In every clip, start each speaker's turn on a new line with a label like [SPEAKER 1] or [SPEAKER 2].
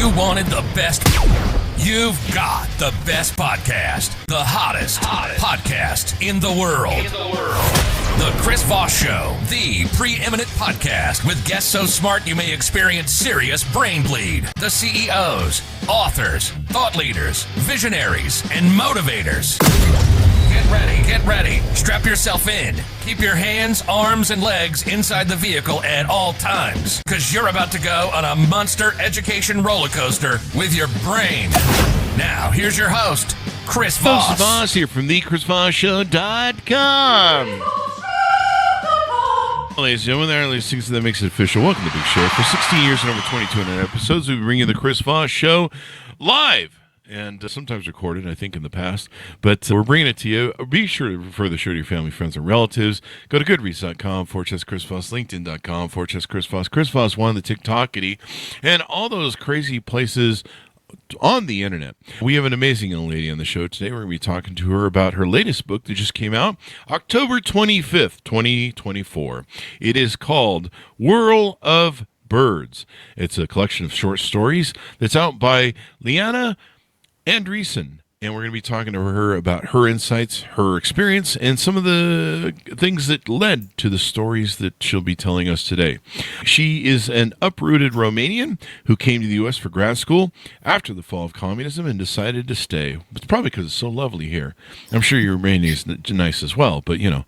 [SPEAKER 1] You wanted the best. You've got the best podcast. The hottest podcast in the world. The Chris Voss Show, the preeminent podcast with guests so smart you may experience serious brain bleed. The CEOs, authors, thought leaders, visionaries, and motivators. Get ready. Strap yourself in. Keep your hands, arms, and legs inside the vehicle at all times, because you're about to go on a monster education roller coaster with your brain. Now, here's your host, Chris Voss.
[SPEAKER 2] Chris Voss here from thechrisvossshow.com. Ladies and gentlemen, there are these things that makes it official. Welcome to the big show. For 16 years and over 2,200 episodes, we bring you the Chris Voss Show live. And sometimes recorded, I think, in the past. But we're bringing it to you. Be sure to refer the show to your family, friends, and relatives. Go to goodreads.com/Chris Voss, LinkedIn.com/Chris Voss, Chris Voss 1, the TikTokity, and all those crazy places on the internet. We have an amazing young lady on the show today. We're going to be talking to her about her latest book that just came out October 25th, 2024. It is called Whirl of Birds. It's a collection of short stories that's out by Liana, Andreasen, and we're going to be talking to her about her insights, her experience, and some of the things that led to the stories that she'll be telling us today. She is an uprooted Romanian who came to the U.S. for grad school after the fall of communism and decided to stay. It's probably because it's so lovely here. I'm sure your Romania is nice as well, but, you know,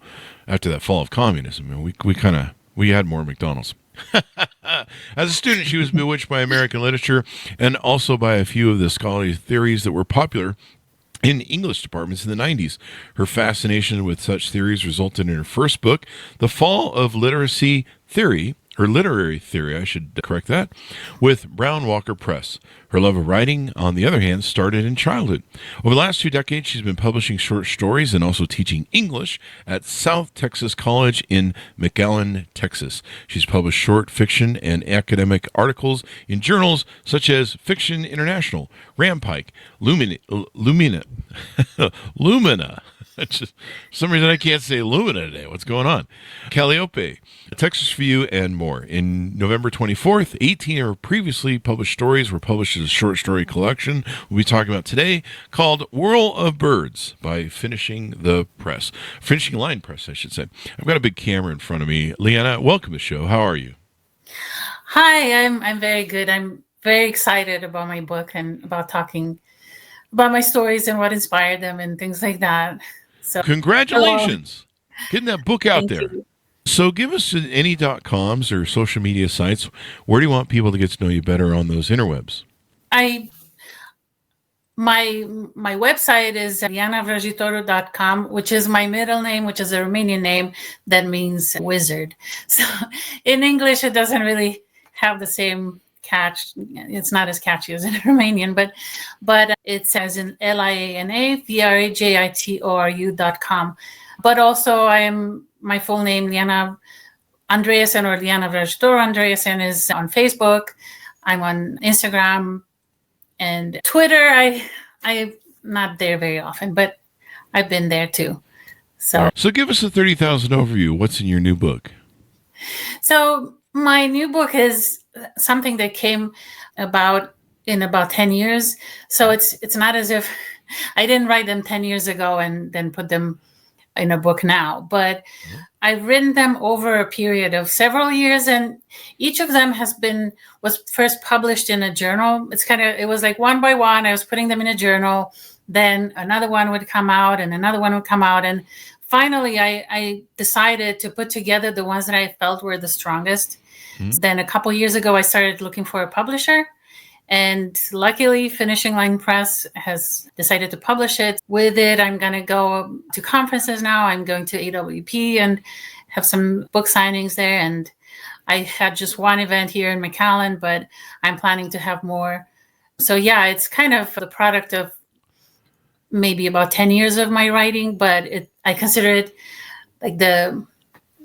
[SPEAKER 2] after that fall of communism, we had more McDonald's. As a student, she was bewitched by American literature and also by a few of the scholarly theories that were popular in English departments in the 90s. Her fascination with such theories resulted in her first book, The Fall of Literacy Theory, or Literary Theory, I should correct that, with Brown Walker Press. Her love of writing, on the other hand, started in childhood. Over the last 2 decades, she's been publishing short stories and also teaching English at South Texas College in McAllen, Texas. She's published short fiction and academic articles in journals such as Fiction International, Rampike, Lumina. Just, for some reason, I can't say Lumina today. What's going on? Calliope, Texas Review, and more. In November 24th, 18 of her previously published stories were published as a short story collection we'll be talking about today called Whirl of Birds by Finishing Line Press, I should say. I've got a big camera in front of me. Liana, welcome to the show. How are you?
[SPEAKER 3] Hi, I'm very good. I'm very excited about my book and about talking about my stories and what inspired them and things like that. So,
[SPEAKER 2] congratulations. Getting that book out
[SPEAKER 3] Thank
[SPEAKER 2] there.
[SPEAKER 3] you.
[SPEAKER 2] So give us any .coms or social media sites. Where do you want people to get to know you better on those interwebs?
[SPEAKER 3] My website is Vrăjitoru.com, which is my middle name, which is a Romanian name that means wizard. So in English, it doesn't really have the same catch. It's not as catchy as in Romanian, but it says in LIANAVRAJITORU.com. But also my full name, Liana Andreasen or Liana Vrăjitoru Andreasen, is on Facebook. I'm on Instagram and Twitter. I'm not there very often, but I've been there too. So
[SPEAKER 2] give us a 30,000 overview. What's in your new book?
[SPEAKER 3] So my new book is something that came about in about 10 years. So it's not as if I didn't write them 10 years ago and then put them in a book now, but I've written them over a period of several years, and each of them was first published in a journal. It was like one by one. I was putting them in a journal, then another one would come out and another one would come out. And finally I decided to put together the ones that I felt were the strongest. Then a couple years ago, I started looking for a publisher, and luckily Finishing Line Press has decided to publish it. With it, I'm going to go to conferences now. I'm going to AWP and have some book signings there. And I had just one event here in McAllen, but I'm planning to have more. So yeah, it's kind of the product of maybe about 10 years of my writing, but I consider it like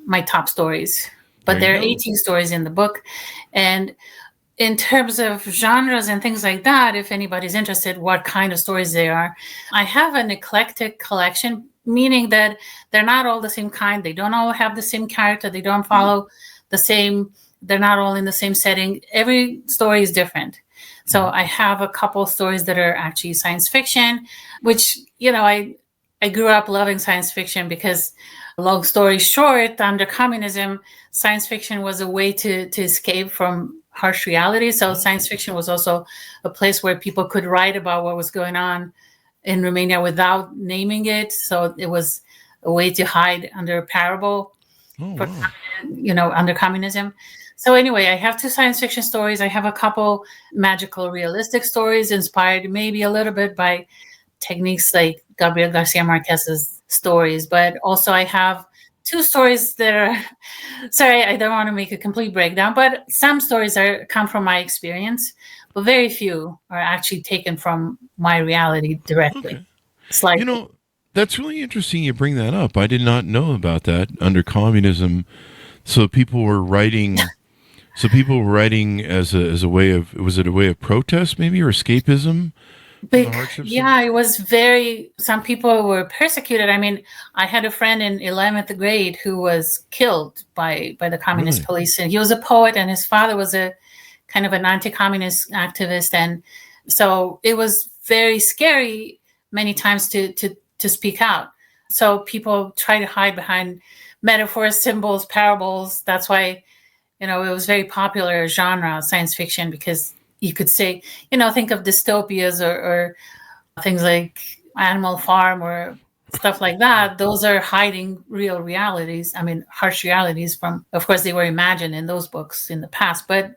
[SPEAKER 3] my top stories. But there are 18 stories in the book. And in terms of genres and things like that, if anybody's interested, what kind of stories they are, I have an eclectic collection, meaning that they're not all the same kind. They don't all have the same character. They don't follow the same they're not all in the same setting. Every story is different. So I have a couple stories that are actually science fiction, which, I grew up loving science fiction because, long story short, under communism, science fiction was a way to escape from harsh reality. So science fiction was also a place where people could write about what was going on in Romania without naming it. So it was a way to hide under a parable, under communism. So anyway, I have 2 science fiction stories. I have a couple magical realistic stories inspired maybe a little bit by techniques like Gabriel Garcia Marquez's stories. But also I have 2 stories that are, sorry, I don't want to make a complete breakdown, but some stories come from my experience, but very few are actually taken from my reality directly.
[SPEAKER 2] Okay.
[SPEAKER 3] It's like,
[SPEAKER 2] that's really interesting you bring that up. I did not know about that under communism. So people were writing as a way of, was it a way of protest maybe, or escapism?
[SPEAKER 3] Yeah, it was some people were persecuted. I mean, I had a friend in 11th grade who was killed by the communist police, and he was a poet, and his father was a kind of an anti-communist activist. And so it was very scary many times to speak out. So people try to hide behind metaphors, symbols, parables. That's why, it was very popular genre, science fiction, because you could say, think of dystopias or things like Animal Farm or stuff like that. Those are hiding real realities. I mean, harsh realities from, of course, they were imagined in those books in the past. But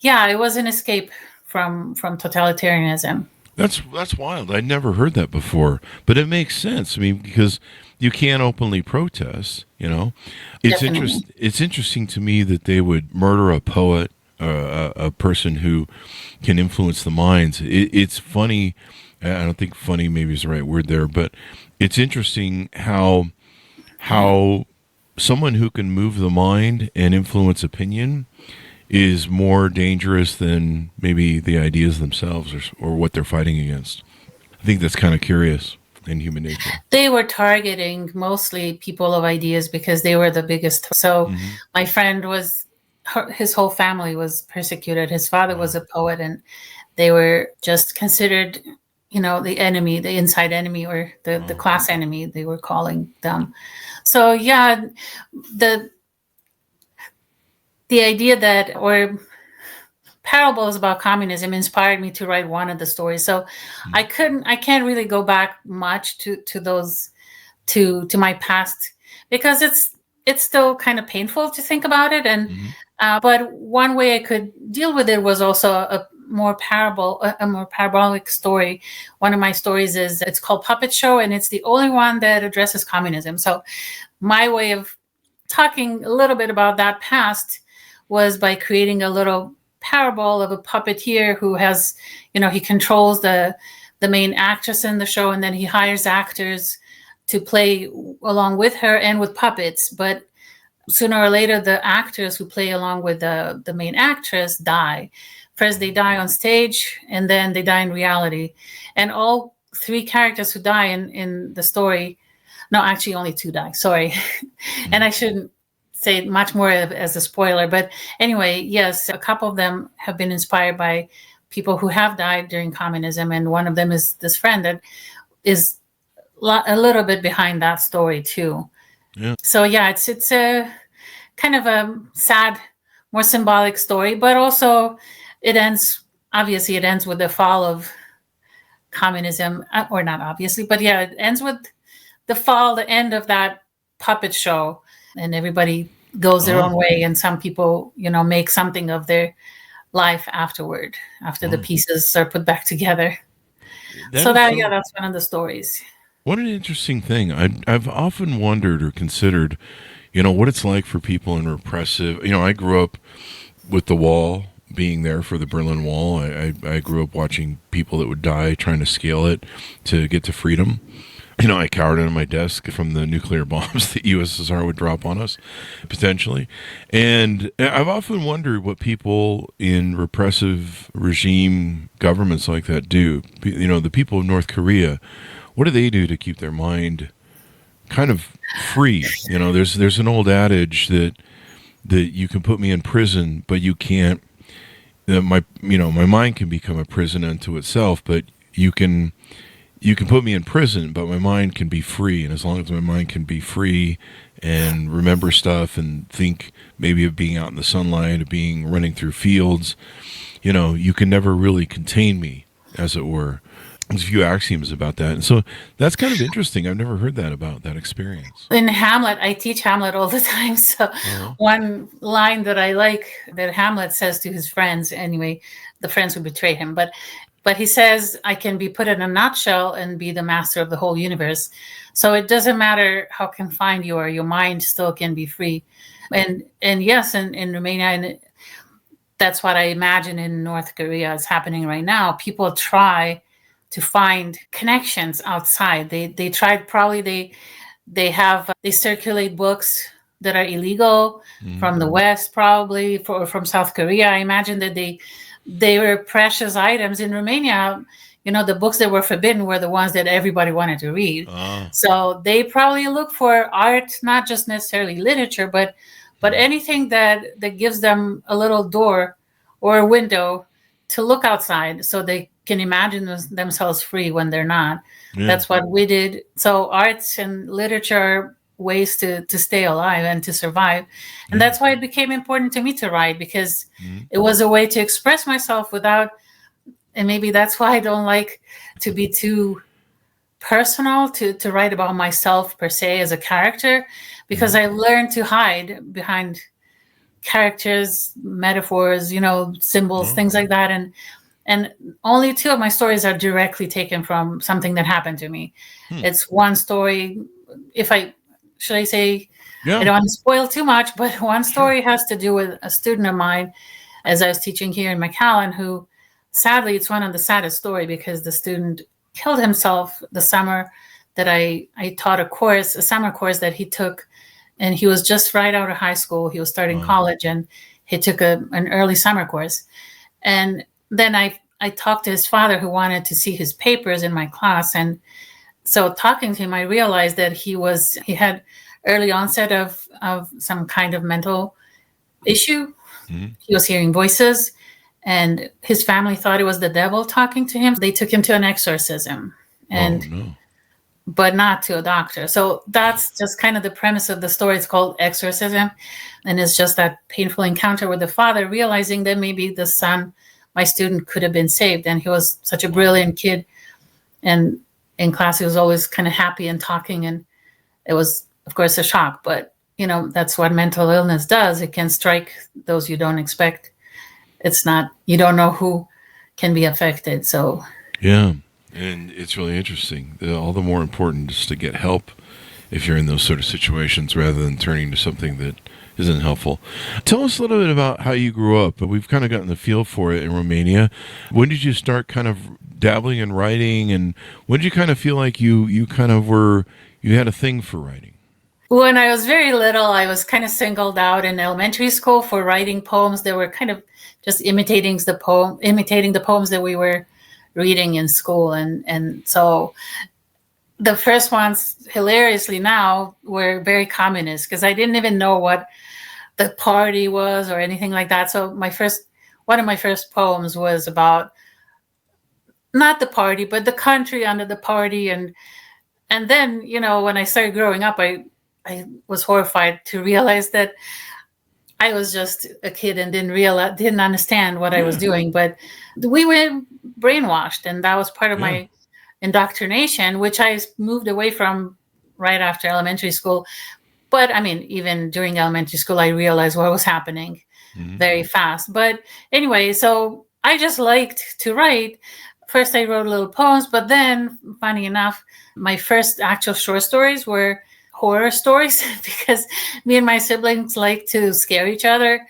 [SPEAKER 3] yeah, it was an escape from totalitarianism.
[SPEAKER 2] That's wild. I'd never heard that before, but it makes sense. I mean, because you can't openly protest, It's interesting to me that they would murder a poet, a person who can influence the minds. It's funny. I don't think funny maybe is the right word there, but it's interesting how someone who can move the mind and influence opinion is more dangerous than maybe the ideas themselves or what they're fighting against. I think that's kind of curious in human nature.
[SPEAKER 3] They were targeting mostly people of ideas because they were the biggest. So my friend his whole family was persecuted. His father was a poet, and they were just considered, the enemy, the inside enemy, or the class enemy, they were calling them. So yeah, the idea that, or parables about communism inspired me to write one of the stories. So I can't really go back much to those, to my past, because it's still kind of painful to think about it. And, but one way I could deal with it was also a more parabolic story. One of my stories it's called Puppet Show, and it's the only one that addresses communism. So my way of talking a little bit about that past was by creating a little parable of a puppeteer who has, he controls the main actress in the show, and then he hires actors to play along with her and with puppets. But sooner or later, the actors who play along with the main actress die. First, they die on stage, and then they die in reality. And all 3 characters who die in the story, no, actually only 2 die, sorry. And I shouldn't say much more as a spoiler, but anyway, yes, a couple of them have been inspired by people who have died during communism, and one of them is this friend that is a little bit behind that story too. Yeah. So yeah, it's a kind of a sad, more symbolic story, but also it ends with the fall of communism, or not obviously, but yeah, it ends with the end of that puppet show, and everybody goes their own way, and some people, make something of their life after the pieces are put back together. That's one of the stories.
[SPEAKER 2] What an interesting thing. I've often wondered or considered, what it's like for people in repressive, I grew up with the wall, being there for the Berlin Wall. I grew up watching people that would die trying to scale it to get to freedom. I cowered under my desk from the nuclear bombs that USSR would drop on us, potentially. And I've often wondered what people in repressive regime governments like that do. The people of North Korea, what do they do to keep their mind kind of free? There's an old adage that that you can put me in prison, but you can't. My mind can become a prison unto itself, but you can put me in prison, but my mind can be free. And as long as my mind can be free and remember stuff and think maybe of being out in the sunlight, of being running through fields, you can never really contain me, as it were. There's a few axioms about that. And so that's kind of interesting. I've never heard that about that experience.
[SPEAKER 3] In Hamlet, I teach Hamlet all the time. So one line that I like that Hamlet says to his friends, anyway, the friends who betray him, but he says, I can be put in a nutshell and be the master of the whole universe. So it doesn't matter how confined you are, your mind still can be free. And yes, in Romania, and that's what I imagine in North Korea is happening right now. People try to find connections outside. They tried, probably they circulate books that are illegal from the West, probably, from South Korea. I imagine that they were precious items in Romania. The books that were forbidden were the ones that everybody wanted to read. So they probably look for art, not just necessarily literature, but anything that gives them a little door or a window to look outside so they can imagine themselves free when they're not. Yeah. That's what we did. So arts and literature are ways to stay alive and to survive. And that's why it became important to me to write, because it was a way to express myself without, and maybe that's why I don't like to be too personal, to write about myself per se as a character, because I learned to hide behind characters, metaphors, symbols, things like that. And only 2 of my stories are directly taken from something that happened to me. It's one story, should I say, I don't want to spoil too much, but one story has to do with a student of mine as I was teaching here in McAllen, who sadly, it's one of the saddest stories, because the student killed himself the summer that I taught a summer course that he took, and he was just right out of high school. He was starting college, and he took an early summer course. And then I talked to his father, who wanted to see his papers in my class. And so talking to him, I realized that he had early onset of some kind of mental issue. He was hearing voices, and his family thought it was the devil talking to him. They took him to an exorcism, but not to a doctor. So that's just kind of the premise of the story. It's called Exorcism. And it's just that painful encounter with the father, realizing that maybe the son, my student, could have been saved. And he was such a brilliant kid. And in class, he was always kind of happy and talking. And it was, of course, a shock. But, that's what mental illness does. It can strike those you don't expect. You don't know who can be affected. So,
[SPEAKER 2] yeah. And it's really interesting. All the more important just to get help if you're in those sort of situations, rather than turning to something that isn't helpful. Tell us a little bit about how you grew up. We've kind of gotten the feel for it in Romania. When did you start kind of dabbling in writing, and when did you kind of feel like you had a thing for writing?
[SPEAKER 3] When I was very little, I was kind of singled out in elementary school for writing poems that were kind of just imitating the poems that we were reading in school. And so the first ones, hilariously now, were very communist, because I didn't even know what the party was or anything like that. So one of my first poems was about not the party, but the country under the party. And then, when I started growing up, I was horrified to realize that I was just a kid and didn't understand what I was doing. But we were brainwashed, and that was part of my indoctrination, which I moved away from right after elementary school. But I mean, even during elementary school, I realized what was happening very fast. But anyway, so I just liked to write. First, I wrote little poems, but then, funny enough, my first actual short stories were horror stories, because me and my siblings like to scare each other.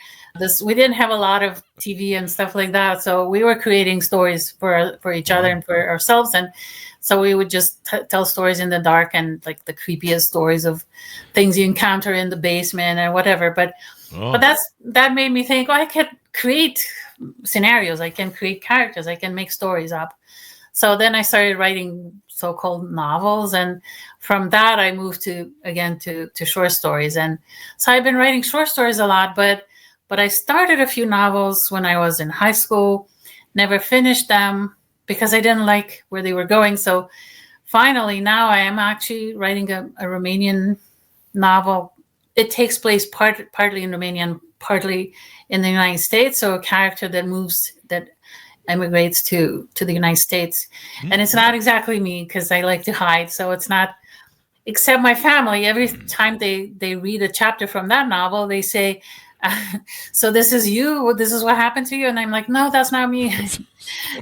[SPEAKER 3] We didn't have a lot of TV and stuff like that, so we were creating stories for each other and for ourselves. And so we would just tell stories in the dark, and like the creepiest stories of things you encounter in the basement and whatever. But that made me think, I could create scenarios, I can create characters, I can make stories up. So then I started writing so-called novels. And from that, I moved to short stories. And so I've been writing short stories a lot, but I started a few novels when I was in high school, never finished them because I didn't like where they were going. So finally, now I am actually writing a Romanian novel. It takes place partly in Romania and partly in the United States. So a character that emigrates to the United States. And it's not exactly me because I like to hide. So it's not, except my family, every time they read a chapter from that novel, they say, so this is you, this is what happened to you. And I'm like, no, that's not me.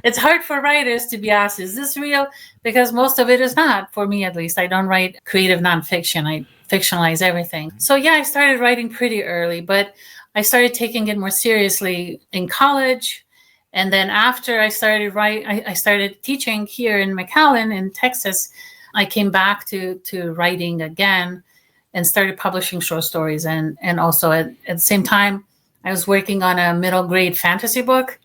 [SPEAKER 3] It's hard for writers to be asked, is this real? Because most of it is not, for me at least. I don't write creative nonfiction. I fictionalize everything. So yeah, I started writing pretty early, but I started taking it more seriously in college. And then after I started I started teaching here in McAllen in Texas. I came back to writing again and started publishing short stories. And also at the same time, I was working on a middle grade fantasy book,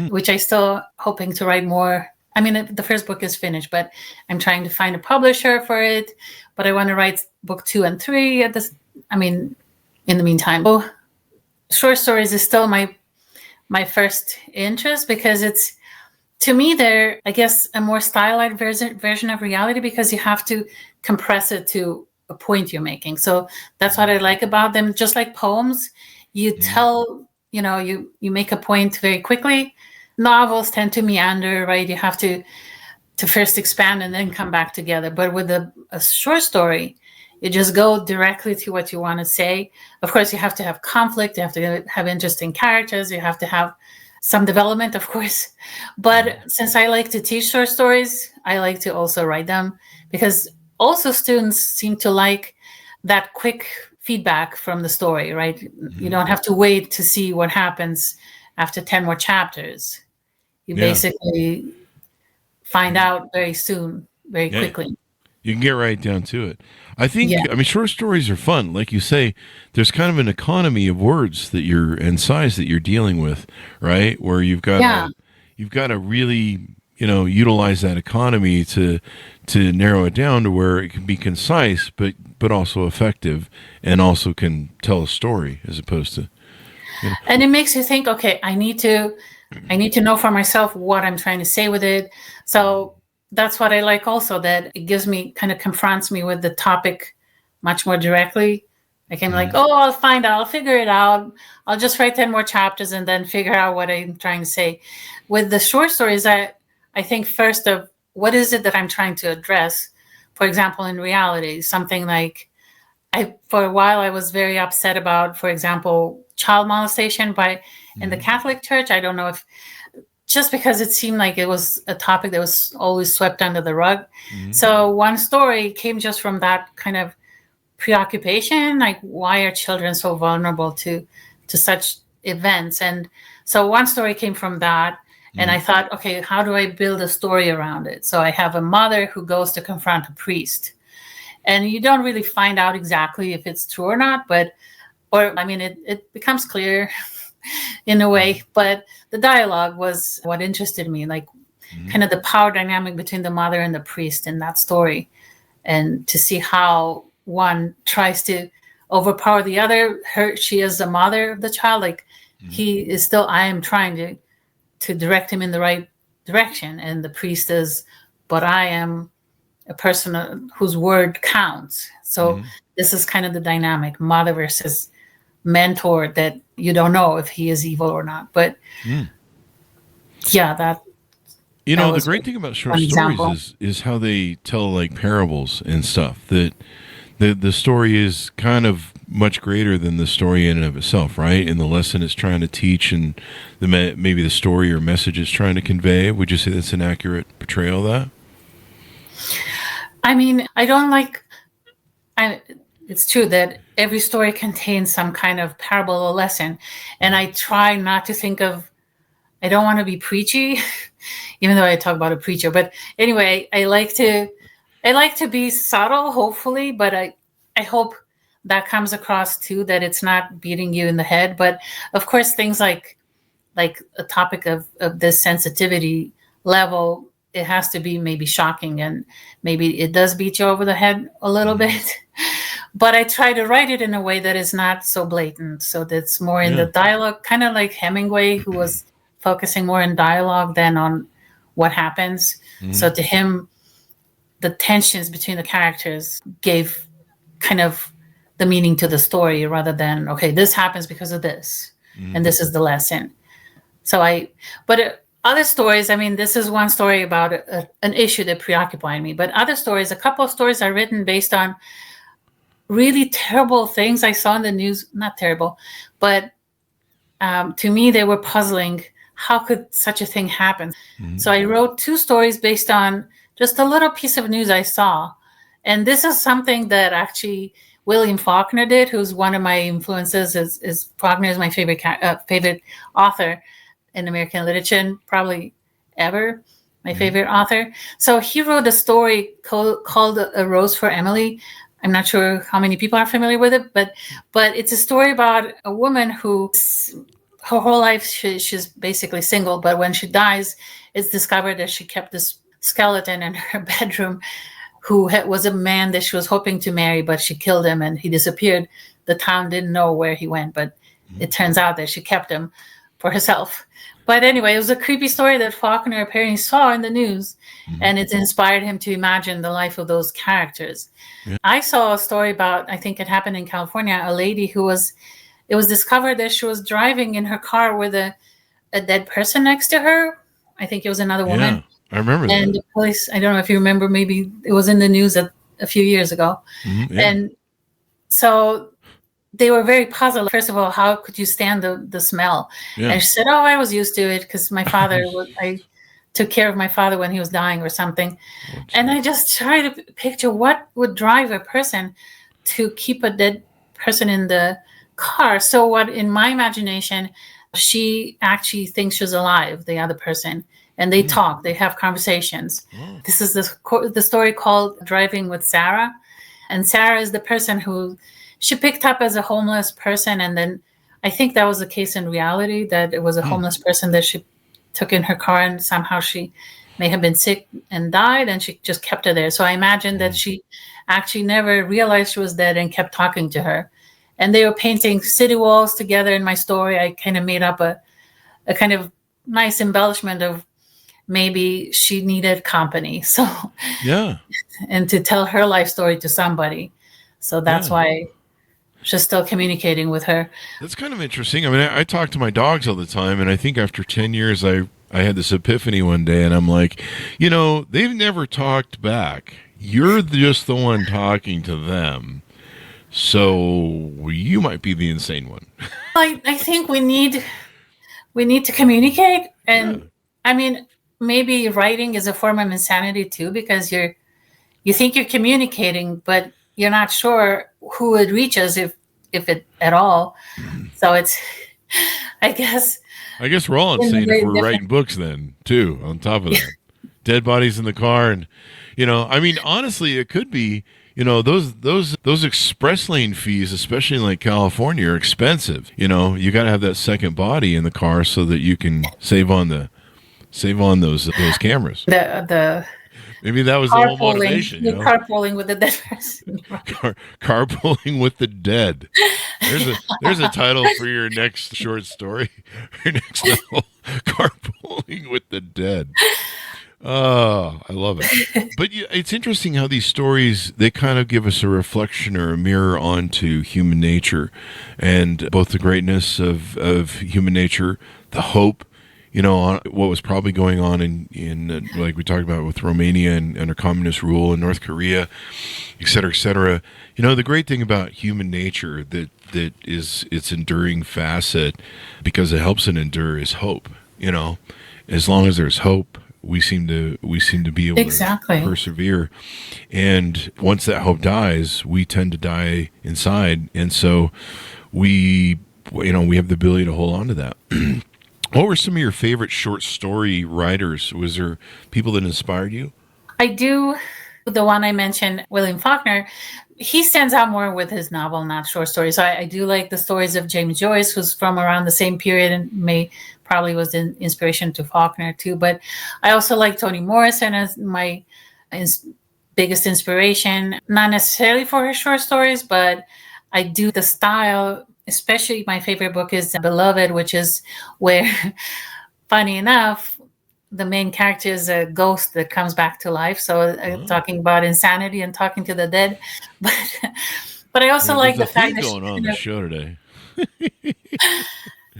[SPEAKER 3] which I still hoping to write more. I mean, the first book is finished, but I'm trying to find a publisher for it. But I want to write book 2 and 3 in the meantime. So short stories is still my first interest because it's, to me, they're, I guess, a more stylized version of reality because you have to compress it to a point you're making. So that's what I like about them. Just like poems, you tell, you make a point very quickly. Novels tend to meander, right? You have to first expand and then come back together. But with a short story, you just go directly to what you want to say. Of course, you have to have conflict. You have to have interesting characters. You have to have some development, of course. But since I like to teach short stories, I like to also write them because also students seem to like that quick feedback from the story, right? You don't have to wait to see what happens after 10 more chapters. You basically find out very soon, very quickly.
[SPEAKER 2] You can get right down to it. I think, I mean, short stories are fun. Like you say, there's kind of an economy of words and size that you're dealing with, right? Where you've got to really, utilize that economy to narrow it down to where it can be concise, but also effective and also can tell a story as opposed to.
[SPEAKER 3] And it makes you think, okay, I need to know for myself what I'm trying to say with it. So that's what I like also, that it confronts me with the topic much more directly. I can be like, I'll figure it out. I'll just write 10 more chapters and then figure out what I'm trying to say. With the short stories, I think first of what is it that I'm trying to address? For example, in reality, something like for a while I was very upset about, for example, child molestation in the Catholic Church. I don't know if just because it seemed like it was a topic that was always swept under the rug. So one story came just from that kind of preoccupation, like why are children so vulnerable to such events? And so one story came from that. And I thought, okay, how do I build a story around it? So I have a mother who goes to confront a priest. And you don't really find out exactly if it's true or not, it becomes clear in a way. But the dialogue was what interested me, like kind of the power dynamic between the mother and the priest in that story. And to see how one tries to overpower the other. She is the mother of the child. Like he is still, I am trying to direct him in the right direction. And the priest is, but I am a person whose word counts. So this is kind of the dynamic, mother versus mentor, that you don't know if he is evil or not. But that.
[SPEAKER 2] The great thing about short stories is how they tell like parables and stuff, that the story is kind of much greater than the story in and of itself, right? And the lesson it's trying to teach and maybe the story or message it's trying to convey. Would you say that's an accurate portrayal of that?
[SPEAKER 3] I mean, it's true that every story contains some kind of parable or lesson. And I try not to think of, I don't want to be preachy, even though I talk about a preacher. But anyway, I like to be subtle, hopefully, but I hope that comes across too, that it's not beating you in the head. But of course, things like a topic of this sensitivity level, it has to be maybe shocking, and maybe it does beat you over the head a little bit. But I try to write it in a way that is not so blatant, so that's more in the dialogue, kind of like Hemingway, who was focusing more in dialogue than on what happens. So to him, the tensions between the characters gave kind of the meaning to the story, rather than, okay, this happens because of this, and this is the lesson. So other stories, I mean, this is one story about an issue that preoccupied me, but other stories, a couple of stories are written based on really terrible things I saw in the news. Not terrible, but to me, they were puzzling. How could such a thing happen? So I wrote 2 stories based on just a little piece of news I saw. And this is something that actually William Faulkner did, who's one of my influences. Is Faulkner is my favorite author in American literature, and probably ever my favorite author. So he wrote a story called A Rose for Emily. I'm not sure how many people are familiar with it, but it's a story about a woman who, her whole life she's basically single, but when she dies, it's discovered that she kept this skeleton in her bedroom who was a man that she was hoping to marry, but she killed him and he disappeared. The town didn't know where he went, but it turns out that she kept him for herself. But anyway, it was a creepy story that Faulkner apparently saw in the news, and it inspired him to imagine the life of those characters. I saw a story about, I think it happened in California, a lady it was discovered that she was driving in her car with a dead person next to her. I think it was another woman.
[SPEAKER 2] Yeah, I remember that.
[SPEAKER 3] And the police, I don't know if you remember, maybe it was in the news a few years ago. And so they were very puzzled. First of all, how could you stand the smell? And she said, oh, I was used to it because my father, I took care of my father when he was dying or something. And I just try to picture what would drive a person to keep a dead person in the car. So what, in my imagination, she actually thinks she's alive, the other person, and they talk, they have conversations. This is the story called Driving with Sarah. And Sarah is the person who she picked up as a homeless person. And then I think that was the case in reality, that it was a homeless person that she took in her car, and somehow she may have been sick and died, and she just kept her there. So I imagine that she actually never realized she was dead and kept talking to her. And they were painting city walls together in my story. I kind of made up a kind of nice embellishment of maybe she needed company. So, and to tell her life story to somebody. So that's why she's still communicating with her.
[SPEAKER 2] That's kind of interesting. I mean, I talk to my dogs all the time, and I think after 10 years, I had this epiphany one day, and I'm like, they've never talked back. You're just the one talking to them. So you might be the insane one.
[SPEAKER 3] I think we need to communicate. And I mean, maybe writing is a form of insanity too, because you think you're communicating, but you're not sure who it reaches, if it at all. So it's, I guess
[SPEAKER 2] we're all insane if we're writing books then too, on top of that. Dead bodies in the car. And, I mean, honestly, it could be, those express lane fees, especially in like California, are expensive. You got to have that second body in the car so that you can save on those cameras. Maybe that was the whole motivation.
[SPEAKER 3] Carpooling with the dead person.
[SPEAKER 2] Carpooling with the dead. There's a title for your next short story. Your next novel. Carpooling with the dead. Oh, I love it. But it's interesting how these stories, they kind of give us a reflection or a mirror onto human nature, and both the greatness of human nature, the hope, what was probably going on in like we talked about with Romania and under communist rule in North Korea, et cetera, et cetera. The great thing about human nature that is its enduring facet, because it helps it endure, is hope. As long as there's hope, we seem to be able to persevere. And once that hope dies, we tend to die inside. And so we have the ability to hold on to that. What were some of your favorite short story writers? Was there people that inspired you?
[SPEAKER 3] I do. The one I mentioned, William Faulkner, he stands out more with his novel, not short stories. So I do like the stories of James Joyce, who's from around the same period and may probably was the inspiration to Faulkner too. But I also like Toni Morrison as my biggest inspiration, not necessarily for her short stories, but I do the style. Especially my favorite book is Beloved, which is where, funny enough, the main character is a ghost that comes back to life. So talking about insanity and talking to the dead. But I also like the fact that
[SPEAKER 2] going on the show today.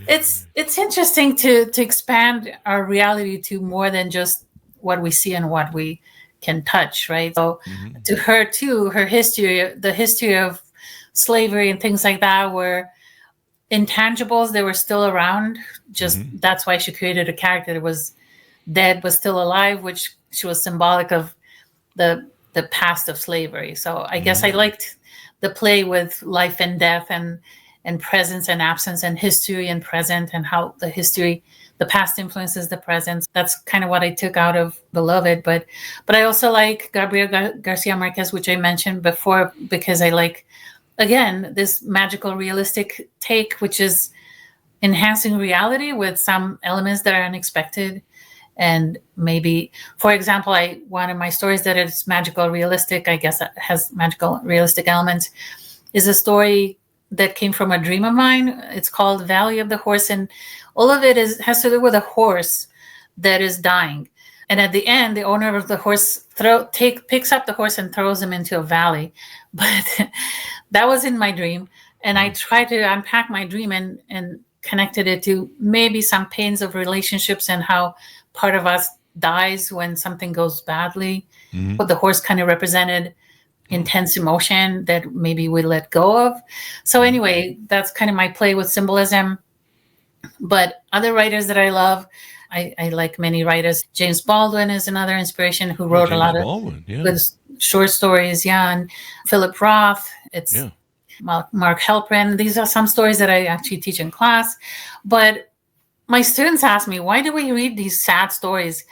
[SPEAKER 3] It's interesting to expand our reality to more than just what we see and what we can touch, right? So to her too, her history, the history of slavery and things like that were intangibles. They were still around. Just that's why she created a character that was dead but still alive, which she was symbolic of the past of slavery. So I guess I liked the play with life and death and presence and absence and history and present, and how the past influences the present. That's kind of what I took out of Beloved. But I also like Gabriel Garcia Marquez, which I mentioned before, because I like, again, this magical realistic take, which is enhancing reality with some elements that are unexpected. And maybe, for example, one of my stories that is magical realistic, I guess has magical realistic elements, is a story that came from a dream of mine. It's called Valley of the Horse, and all of it has to do with a horse that is dying. And at the end, the owner of the horse picks up the horse and throws him into a valley. But that was in my dream, and I tried to unpack my dream and connected it to maybe some pains of relationships and how part of us dies when something goes badly. But the horse kind of represented intense emotion that maybe we let go of. So anyway, that's kind of my play with symbolism. But other writers that I love, I like many writers. James Baldwin is another inspiration, who wrote a lot of good short stories. Yeah, and Philip Roth. It's Mark Halperin. These are some stories that I actually teach in class. But my students ask me, why do we read these sad stories?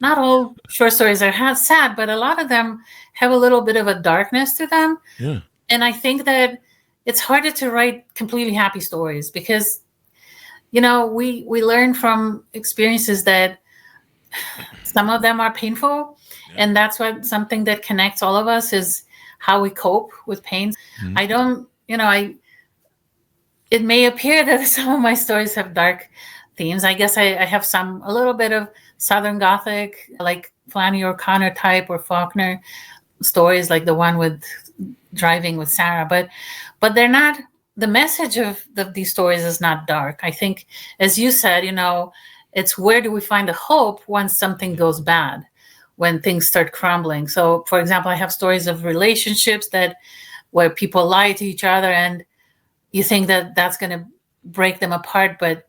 [SPEAKER 3] Not all short stories are sad, but a lot of them have a little bit of a darkness to them. Yeah. And I think that it's harder to write completely happy stories because, we learn from experiences that some of them are painful. Yeah. And that's what something that connects all of us is how we cope with pain. I don't, it may appear that some of my stories have dark themes. I guess I have a little bit of Southern Gothic, like Flannery O'Connor type or Faulkner stories, like the one with Driving with Sarah. But they're not, the message of these stories is not dark. I think, as you said, it's where do we find the hope once something goes bad, when things start crumbling. So, for example, I have stories of relationships where people lie to each other and you think that that's going to break them apart, but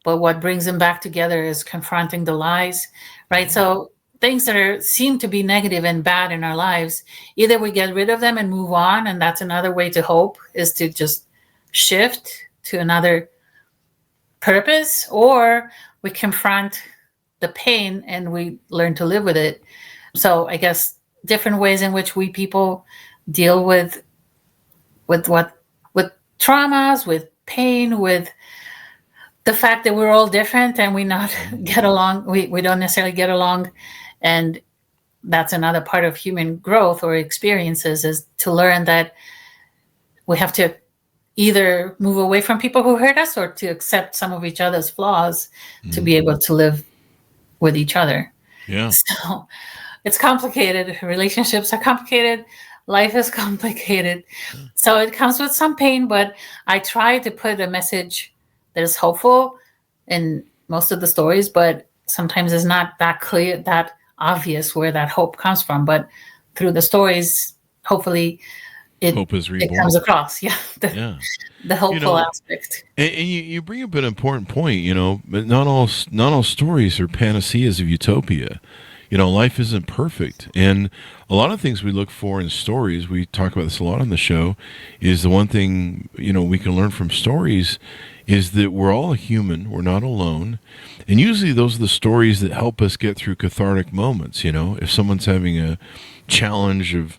[SPEAKER 3] what brings them back together is confronting the lies, right? So things that seem to be negative and bad in our lives, either we get rid of them and move on, and that's another way to hope, is to just shift to another purpose, or we confront the pain and we learn to live with it. So I guess different ways in which we people deal with traumas, with pain, with the fact that we're all different and we not get along. We don't necessarily get along. And that's another part of human growth or experiences, is to learn that we have to either move away from people who hurt us or to accept some of each other's flaws to be able to live with each other. Yeah. So it's complicated. Relationships are complicated. Life is complicated. So it comes with some pain, but I try to put a message that is hopeful in most of the stories, but sometimes it's not that clear, that obvious where that hope comes from. But through the stories, hopefully hope is reborn. It comes across. The hopeful aspect.
[SPEAKER 2] And you bring up an important point, but not all stories are panaceas of utopia. Life isn't perfect. And a lot of things we look for in stories, we talk about this a lot on the show, is the one thing, we can learn from stories is that we're all human. We're not alone. And usually those are the stories that help us get through cathartic moments. If someone's having a challenge of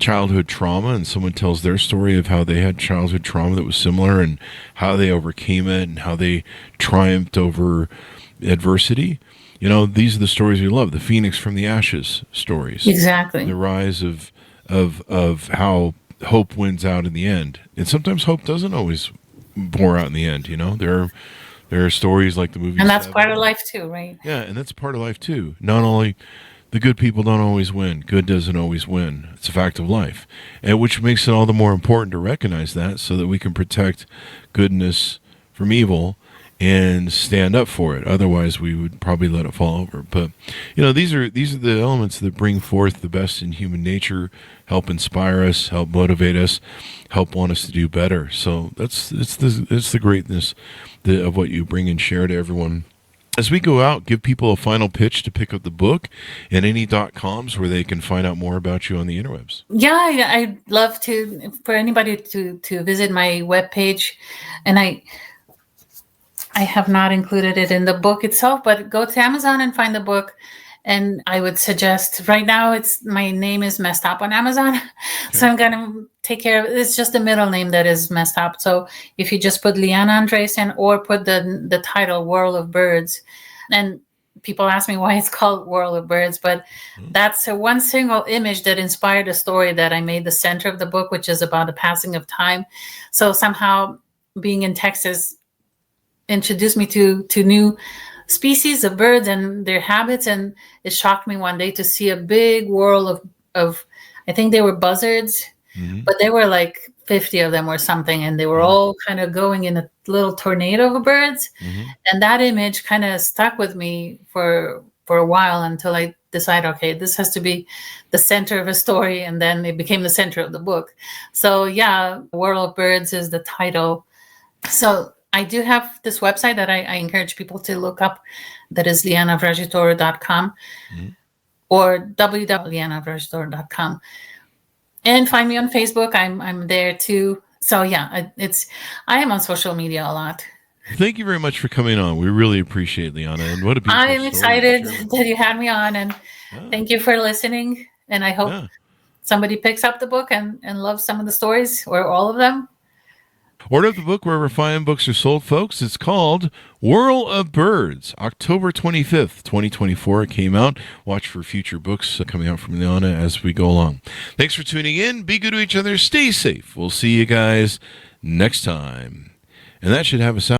[SPEAKER 2] childhood trauma and someone tells their story of how they had childhood trauma that was similar and how they overcame it and how they triumphed over adversity. You know, these are the stories we love, the phoenix from the ashes stories.
[SPEAKER 3] Exactly.
[SPEAKER 2] The rise of how hope wins out in the end. And sometimes hope doesn't always bore out in the end, you know. There are stories like the movie.
[SPEAKER 3] And that's part of life too, right?
[SPEAKER 2] Yeah, and that's part of life too. Not only the good people don't always win. Good doesn't always win. It's a fact of life. And which makes it all the more important to recognize that so that we can protect goodness from evil and stand up for it. Otherwise, we would probably let it fall over. But, you know, these are the elements that bring forth the best in human nature, help inspire us, help motivate us, help want us to do better. So it's the greatness of what you bring and share to everyone. As we go out, give people a final pitch to pick up the book and any .coms where they can find out more about you on the interwebs.
[SPEAKER 3] Yeah, I'd love for anybody to visit my webpage. And I have not included it in the book itself, but go to Amazon and find the book. And I would suggest right now my name is messed up on Amazon. Okay. So I'm going to take care of it. It's just the middle name that is messed up. So if you just put Liana Andreasen or put the title Whirl of Birds, and people ask me why it's called Whirl of Birds, but that's one single image that inspired a story that I made the center of the book, which is about the passing of time. So somehow being in Texas introduced me to new species of birds and their habits, and it shocked me one day to see a big whirl of I think they were buzzards, but there were like 50 of them or something, and they were all kind of going in a little tornado of birds. And that image kind of stuck with me for a while until I decided, okay, this has to be the center of a story, and then it became the center of the book. So yeah, Whirl of Birds is the title. So I do have this website that I encourage people to look up. That is Vrăjitoru.com or www.lianavrăjitoru.com. And find me on Facebook. I'm there too. So yeah, I am on social media a lot.
[SPEAKER 2] Thank you very much for coming on. We really appreciate Liana. And what a beautiful
[SPEAKER 3] I am excited that you had me on, and thank you for listening. And I hope somebody picks up the book and loves some of the stories or all of them.
[SPEAKER 2] Order the book wherever fine books are sold, folks. It's called Whirl of Birds, October 25th, 2024. It came out. Watch for future books coming out from Liana as we go along. Thanks for tuning in. Be good to each other. Stay safe. We'll see you guys next time. And that should have us out.